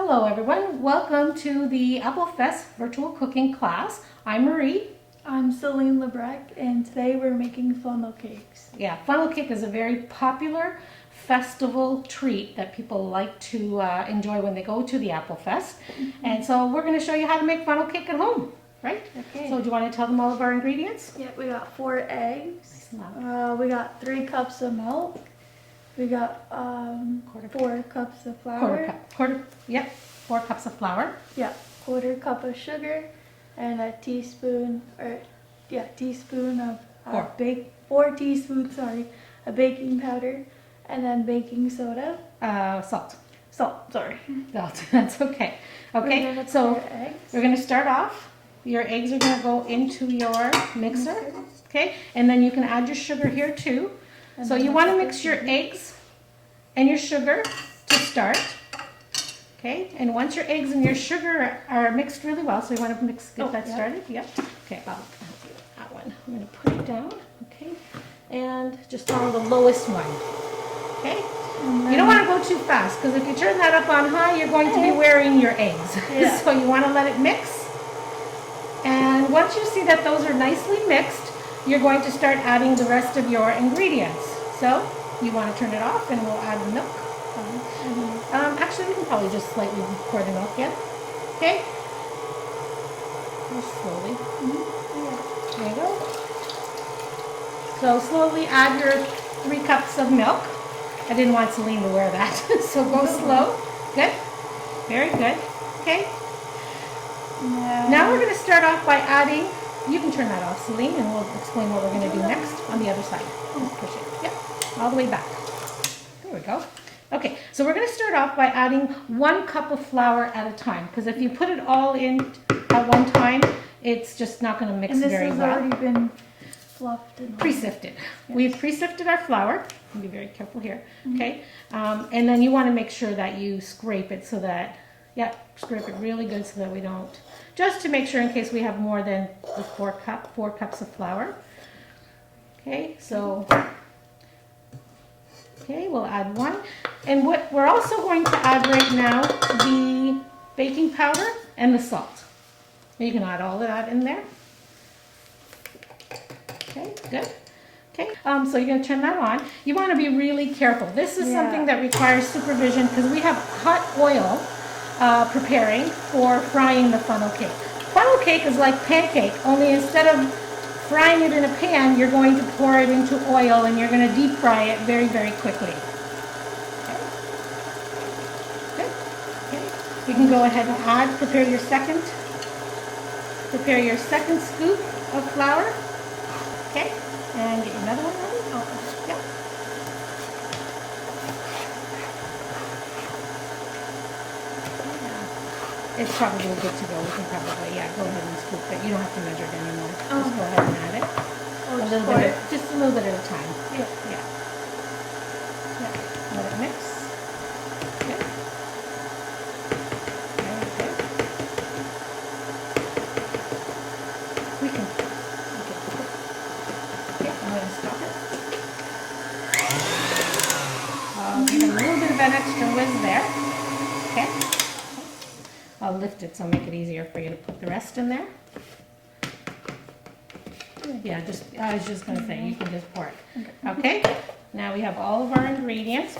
Hello everyone, welcome to the Apple Fest virtual cooking class. I'm Marie. I'm Celine Lebrecq, and today we're making funnel cakes. Yeah, funnel cake is a very popular festival treat that people like to enjoy when they go to the Apple Fest. And so we're going to show you how to make funnel cake at home, right? Okay. So do you want to tell them all of our ingredients? Yeah, we got 4 eggs. We got 3 cups of milk. We got 4 cups of flour. 4 cups of flour. Yeah, quarter cup of sugar, and a teaspoon, teaspoon of 4 teaspoons, of baking powder, and then baking soda. Salt. Salt, sorry. Salt, that's okay. Okay, so we're going to start off. Your eggs are going to go into your mixer. Okay, and then you can add your sugar here too. So you want to mix your eggs and your sugar to start. Okay, and once your eggs and your sugar are mixed really well, so you want to get that started. Yep. Okay, I'll do that one. I'm going to put it down. Okay, and just follow the lowest one. Okay. You don't want to go too fast because if you turn that up on high, you're going to be wearing your eggs. Yeah. So you want to let it mix. And once you see that those are nicely mixed, you're going to start adding the rest of your ingredients. So you want to turn it off and we'll add the milk. Actually, we can probably just slightly pour the milk in. Okay? Just slowly. There you go. So slowly add your 3 cups of milk. I didn't want Celine to wear that. So go slow. Good. Very good. Okay. Now we're going to start off by adding, you can turn that off, Celine, and we'll explain what we're going to do next on the other side. Just push it. Yep. All the way back. There we go. Okay, so we're going to start off by adding 1 cup of flour at a time, because if you put it all in at one time, it's just not going to mix very well. And this has already been fluffed and pre-sifted. Yes. We've pre-sifted our flour. Be very careful here. Okay, and then you want to make sure that you scrape it so that, scrape it really good so that we don't, just to make sure in case we have more than the 4 cups of flour. Okay, so. Okay, we'll add 1. And what we're also going to add right now, the baking powder and the salt. You can add all of that in there. Okay, good. Okay, so you're going to turn that on. You want to be really careful. This is something that requires supervision because we have hot oil preparing for frying the funnel cake. Funnel cake is like pancake, only instead of frying it in a pan, you're going to pour it into oil and you're going to deep fry it very, very quickly. Okay. Good. Okay. You can go ahead and prepare your second scoop of flour. Okay. And get another one ready. Yeah. It's probably good to go. We can probably, go ahead and scoop it. You don't have to measure it anymore. Just go ahead and add it. Just a little bit at a time. Yeah. Let it mix. Good. Very good. We can. Okay, I'm going to stop it. Give it a little bit of an extra whiz there. Okay. I'll lift it so make it easier for you to put the rest in there. Yeah, I was just going to say, you can just pour it. Okay, now we have all of our ingredients.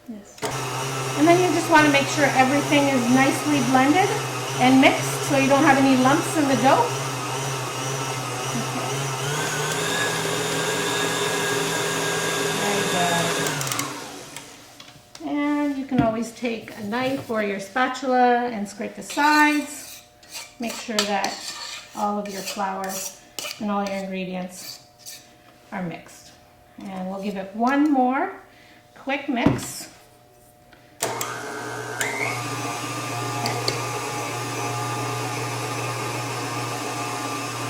Yes. And then you just want to make sure everything is nicely blended and mixed so you don't have any lumps in the dough. You can always take a knife or your spatula and scrape the sides. Make sure that all of your flour and all your ingredients are mixed. And we'll give it one more quick mix. Okay.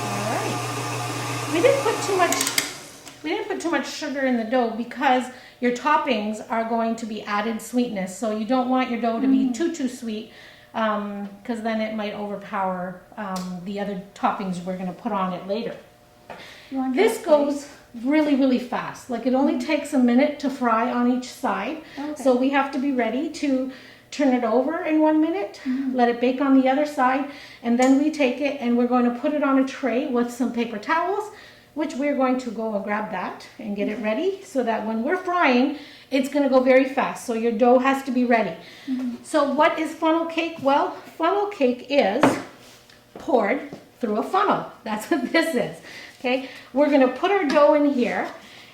All right. We didn't put too much sugar in the dough because your toppings are going to be added sweetness, so you don't want your dough to be too sweet because then it might overpower the other toppings we're going to put on it later. This goes really fast. Like, it only takes a minute to fry on each side. Okay. So we have to be ready to turn it over in 1 minute, let it bake on the other side, and then we take it and we're going to put it on a tray with some paper towels, which we're going to go and grab that and get it ready so that when we're frying, it's going to go very fast. So your dough has to be ready. So what is funnel cake? Well, funnel cake is poured through a funnel. That's what this is. Okay, we're going to put our dough in here,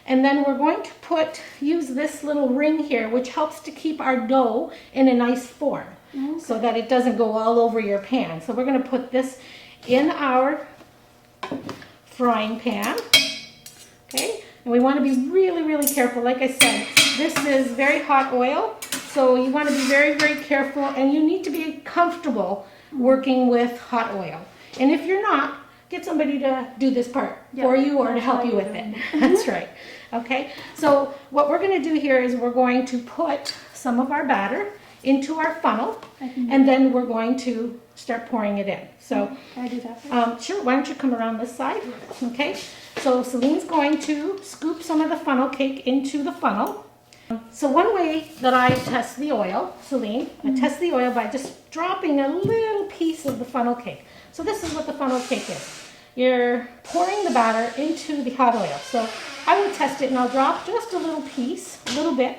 and then we're going to use this little ring here, which helps to keep our dough in a nice form so that it doesn't go all over your pan. So we're going to put this in our frying pan. Okay, and we want to be really, really careful. Like I said, this is very hot oil, so you want to be very, very careful, and you need to be comfortable working with hot oil. And if you're not, get somebody to do this part for you or to help you with it. That's right. Okay, so what we're going to do here is we're going to put some of our batter into our funnel, and then we're going to start pouring it in. So, can I do that first? Sure, why don't you come around this side? Okay, so Celine's going to scoop some of the funnel cake into the funnel. So one way that I test the oil, Celine, I test the oil by just dropping a little piece of the funnel cake. So this is what the funnel cake is. You're pouring the batter into the hot oil. So I will test it and I'll drop just a little piece, a little bit.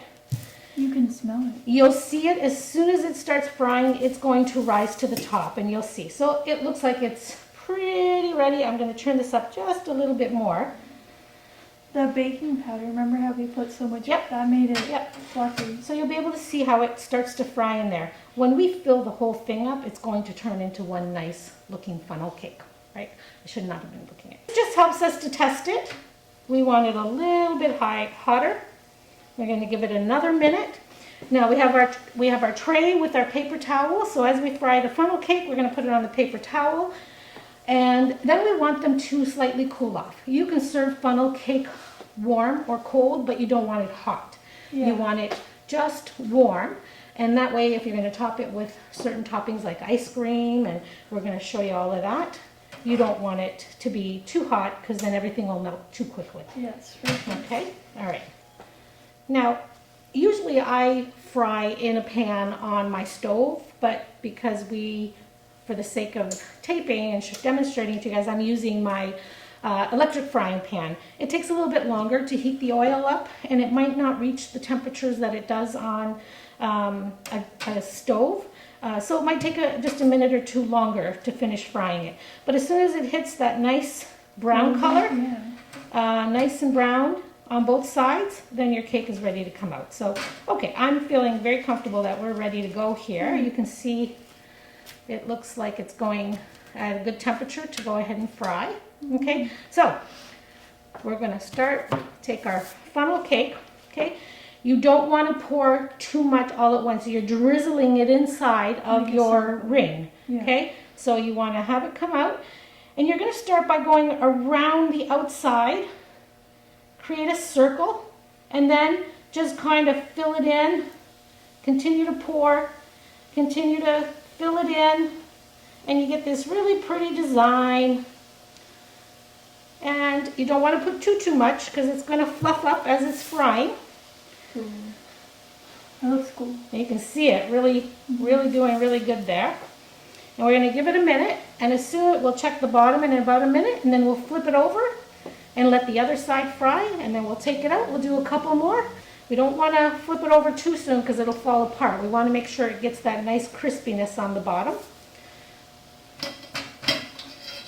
You can smell it. You'll see it as soon as it starts frying, it's going to rise to the top and you'll see. So it looks like it's pretty ready. I'm going to turn this up just a little bit more. The baking powder, remember how we put so much? Yep. That made it Yep. fluffy. So you'll be able to see how it starts to fry in there. When we fill the whole thing up, it's going to turn into one nice looking funnel cake, right? I should not have been looking at it. It just helps us to test it. We want it a little bit hotter. We're going to give it another minute. Now we have our tray with our paper towel. So as we fry the funnel cake, we're going to put it on the paper towel. And then we want them to slightly cool off. You can serve funnel cake warm or cold, but you don't want it hot. Yeah. You want it just warm. And that way, if you're going to top it with certain toppings like ice cream, and we're going to show you all of that, you don't want it to be too hot because then everything will melt too quickly. Yes. Okay? All right. Now, usually I fry in a pan on my stove, but because for the sake of taping and demonstrating to you guys, I'm using my electric frying pan. It takes a little bit longer to heat the oil up, and it might not reach the temperatures that it does on a stove. So it might take just a minute or two longer to finish frying it. But as soon as it hits that nice brown color, nice and brown on both sides, then your cake is ready to come out. So, okay, I'm feeling very comfortable that we're ready to go here. You can see it looks like it's going at a good temperature to go ahead and fry. Okay, so we're going to take our funnel cake. Okay, you don't want to pour too much all at once. You're drizzling it inside of your ring. Okay, so you want to have it come out, and you're going to start by going around the outside, create a circle, and then just kind of fill it in. Continue to pour, continue to fill it in, and you get this really pretty design. And you don't want to put too much because it's going to fluff up as it's frying. Cool. That looks cool. And you can see it really doing really good there. And we're going to give it a minute, and as soon we'll check the bottom in about a minute, and then we'll flip it over and let the other side fry, and then we'll take it out. We'll do a couple more. We don't want to flip it over too soon because it'll fall apart. We want to make sure it gets that nice crispiness on the bottom.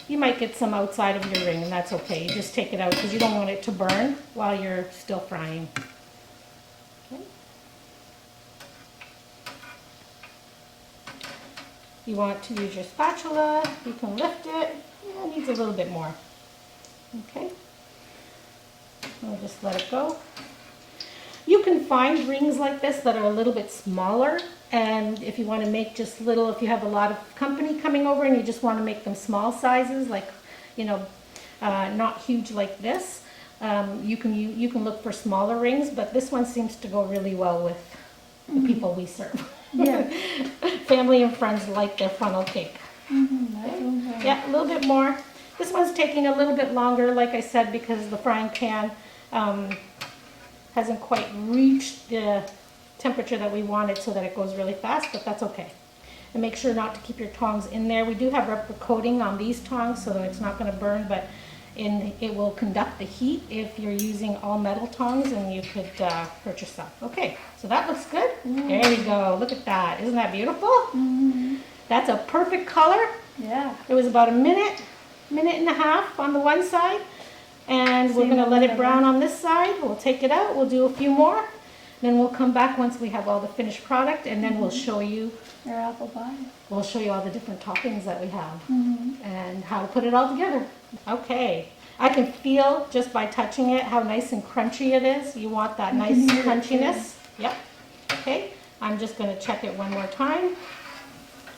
You might get some outside of your ring, and that's okay. You just take it out because you don't want it to burn while you're still frying. Okay. You want to use your spatula, you can lift it. Yeah, it needs a little bit more. Okay. We'll just let it go. You can find rings like this that are a little bit smaller, and if you want to make just little, if you have a lot of company coming over and you just want to make them small sizes, like, you know, not huge like this, you can look for smaller rings, but this one seems to go really well with the people we serve. Yeah. Family and friends like their funnel cake. Okay. Yeah, a little bit more. This one's taking a little bit longer, like I said, because the frying pan hasn't quite reached the temperature that we want it so that it goes really fast, but that's okay. And make sure not to keep your tongs in there. We do have rubber coating on these tongs so that it's not going to burn, but it will conduct the heat if you're using all metal tongs, and you could hurt yourself. Okay, so that looks good. There we go. Look at that. Isn't that beautiful? That's a perfect color. Yeah. It was about a minute and a half on the one side, and we're going to let it brown on this side. We'll take it out. We'll do a few more. Then we'll come back once we have all the finished product, and then we'll show you our apple pie. We'll show you all the different toppings that we have and how to put it all together. Okay, I can feel just by touching it how nice and crunchy it is. You want that nice crunchiness. Yep. Okay, I'm just going to check it one more time,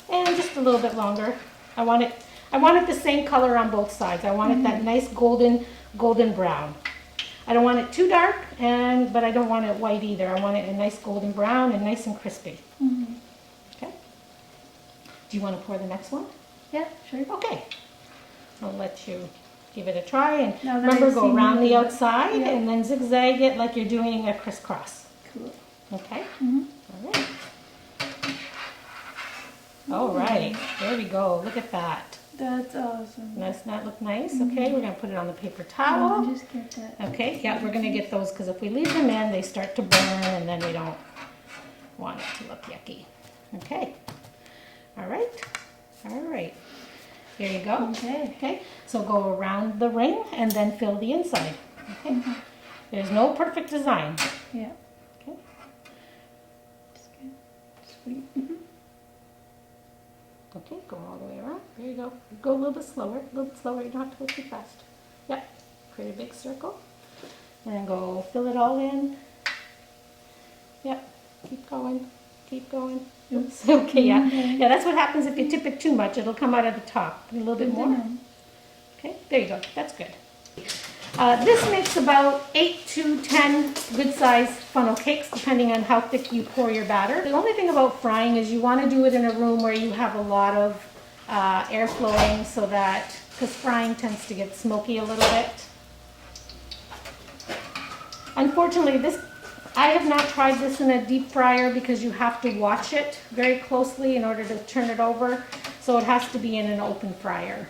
and just a little bit longer. I want it the same color on both sides. I want it that nice golden brown. I don't want it too dark, but I don't want it white either. I want it a nice golden brown and nice and crispy. Okay. Do you want to pour the next one? Yeah, sure. Okay. I'll let you give it a try, and Now remember, go around the outside and then zigzag it like you're doing a crisscross. Cool. Okay. All right. All right. There we go. Look at that. That's awesome. Doesn't that look nice? Okay, we're going to put it on the paper towel. Just get that. Okay, yeah, we're going to get those because if we leave them in, they start to burn, and then we don't want it to look yucky. Okay. All right. All right. Here you go. Okay. Okay, so go around the ring and then fill the inside. Okay. There's no perfect design. Yeah. Okay. Just good. Sweet. Okay, go all the way around. There you go. Go a little bit slower. A little bit slower. You don't have to go too fast. Yep. Create a big circle. And then go fill it all in. Yep. Keep going. Keep going. Oops. Okay, yeah. Yeah, that's what happens if you tip it too much. It'll come out at the top. A little bit more. Okay, there you go. That's good. This makes about 8 to 10 good-sized funnel cakes, depending on how thick you pour your batter. The only thing about frying is you want to do it in a room where you have a lot of air flowing, so that, because frying tends to get smoky a little bit. Unfortunately, I have not tried this in a deep fryer because you have to watch it very closely in order to turn it over, so it has to be in an open fryer.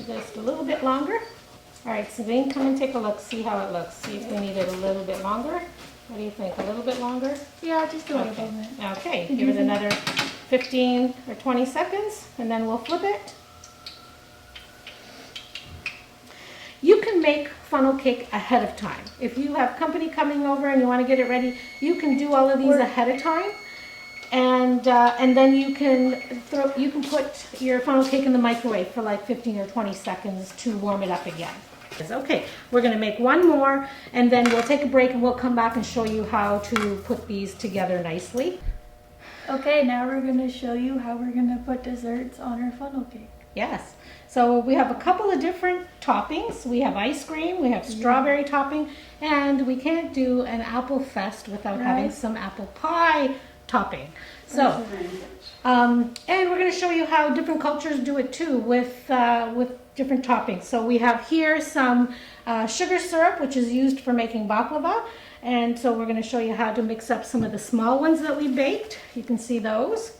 Just a little bit longer. All right, so then come and take a look, see how it looks. See if we need it a little bit longer. What do you think? A little bit longer? Yeah, just a little bit. Okay, give it another 15 or 20 seconds, and then we'll flip it. You can make funnel cake ahead of time. If you have company coming over and you want to get it ready, you can do all of these ahead of time. And then you can put your funnel cake in the microwave for like 15 or 20 seconds to warm it up again. Okay, we're going to make one more, and then we'll take a break and we'll come back and show you how to put these together nicely. Okay, now we're going to show you how we're going to put desserts on our funnel cake. Yes, so we have a couple of different toppings. We have ice cream, we have strawberry topping, and we can't do an apple fest without having some apple pie topping. So, and we're going to show you how different cultures do it too with different toppings. So we have here some sugar syrup, which is used for making baklava. And so we're going to show you how to mix up some of the small ones that we baked. You can see those.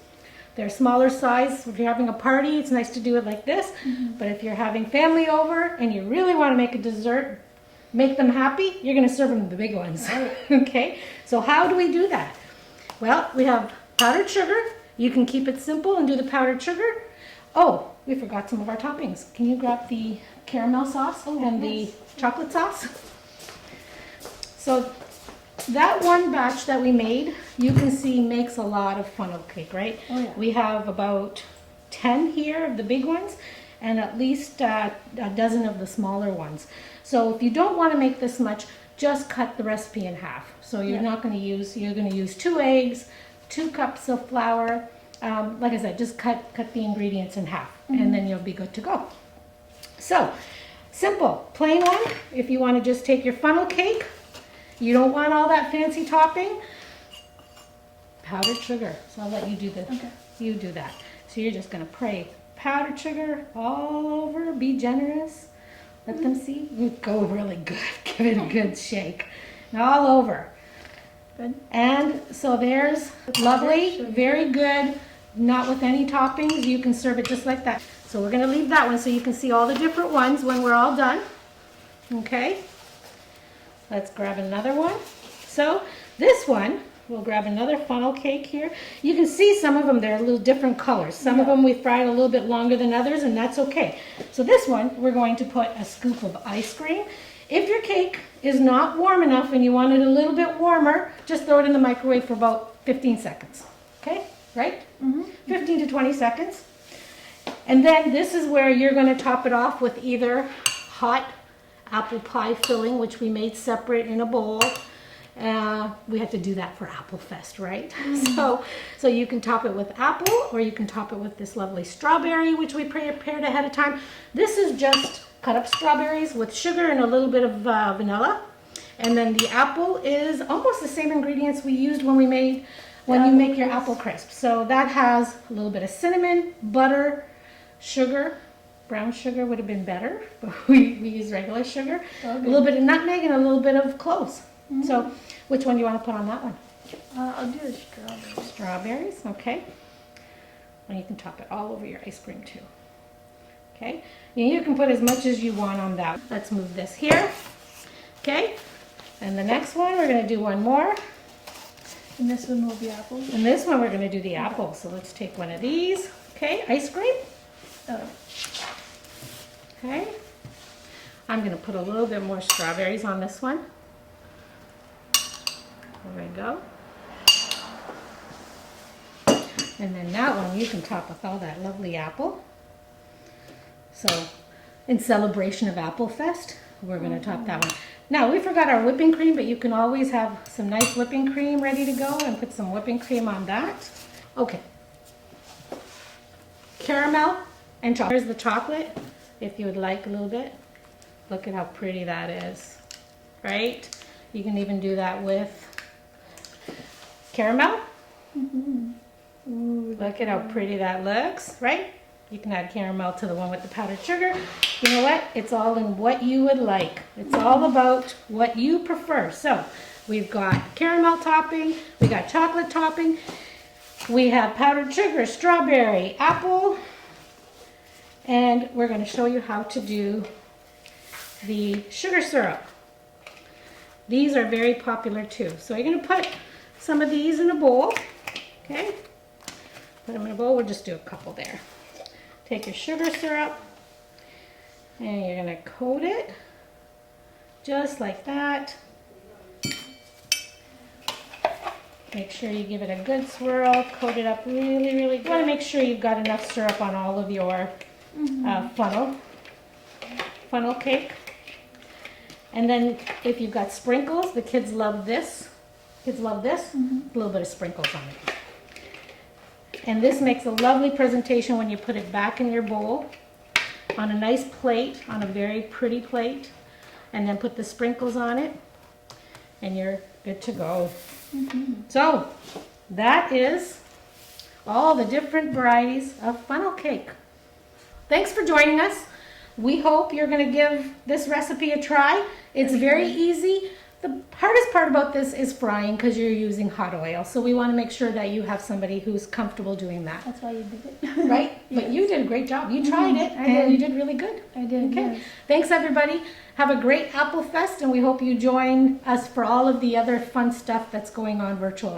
They're smaller size. If you're having a party, it's nice to do it like this. But if you're having family over and you really want to make a dessert, make them happy, you're going to serve them the big ones. Okay, so how do we do that? Well, we have powdered sugar. You can keep it simple and do the powdered sugar. Oh, we forgot some of our toppings. Can you grab the caramel sauce and the chocolate sauce? So that one batch that we made, you can see makes a lot of funnel cake, right? Oh, yeah. We have about 10 here of the big ones and at least a dozen of the smaller ones. So if you don't want to make this much, just cut the recipe in half. So you're not going to use, you're going to use 2 eggs, 2 cups of flour. Like I said, just cut the ingredients in half and then you'll be good to go. So, simple, plain one. If you want to just take your funnel cake, you don't want all that fancy topping, powdered sugar. So I'll let you do you do that. So you're just going to spray powdered sugar all over, be generous, Let them see. You go really good. Give it a good shake. All over. Good. And so there's lovely, very good, not with any toppings. You can serve it just like that. So we're going to leave that one so you can see all the different ones when we're all done. Okay. Let's grab another one. So this one, we'll grab another funnel cake here. You can see some of them, they're a little different colors. Some of them we fried a little bit longer than others, and that's okay. So this one, we're going to put a scoop of ice cream. If your cake is not warm enough and you want it a little bit warmer, just throw it in the microwave for about 15 seconds. Okay, right? 15 to 20 seconds. And then this is where you're going to top it off with either hot apple pie filling, which we made separate in a bowl. We had to do that for Apple Fest, right? So you can top it with apple, or you can top it with this lovely strawberry, which we prepared ahead of time. This is just cut up strawberries with sugar and a little bit of vanilla. And then the apple is almost the same ingredients we used when you make your apple crisp. So that has a little bit of cinnamon, butter, sugar. Brown sugar would have been better, but we use regular sugar. A little bit of nutmeg and a little bit of cloves. So which one do you want to put on that one? I'll do the strawberries. Strawberries, okay. And you can top it all over your ice cream too. Okay, and you can put as much as you want on that. Let's move this here. Okay, and the next one, we're going to do one more. And this one will be apples. And this one, we're going to do the apple. So let's take one of these. Okay, ice cream. Okay, I'm going to put a little bit more strawberries on this one. There we go. And then that one you can top with all that lovely apple. So in celebration of Apple Fest, we're going to top that one. Now we forgot our whipping cream, but you can always have some nice whipping cream ready to go and put some whipping cream on that. Okay. Caramel and chocolate. Here's the chocolate, if you would like a little bit. Look at how pretty that is, right? You can even do that with caramel. Ooh, look at how pretty that looks, right? You can add caramel to the one with the powdered sugar. You know what? It's all in what you would like. It's all about what you prefer. So we've got caramel topping, we got chocolate topping, we have powdered sugar, strawberry, apple, and we're going to show you how to do the sugar syrup. These are very popular too. So you're going to put some of these in a bowl. Okay? Put them in a bowl. We'll just do a couple there. Take your sugar syrup and you're going to coat it just like that. Make sure you give it a good swirl. Coat it up really, really good. You want to make sure you've got enough syrup on all of your funnel cake. And then if you've got sprinkles, the kids love this. Kids love this. A little bit of sprinkles on it. And this makes a lovely presentation when you put it back in your bowl on a nice plate, on a very pretty plate. And then put the sprinkles on it. And you're good to go. So that is all the different varieties of funnel cake. Thanks for joining us. We hope you're going to give this recipe a try. It's very easy. The hardest part about this is frying because you're using hot oil. So we want to make sure that you have somebody who's comfortable doing that. That's why you did it. Right? But you did a great job. You tried it and you did really good. I did. Okay. Yes. Thanks everybody. Have a great Apple Fest and we hope you join us for all of the other fun stuff that's going on virtually.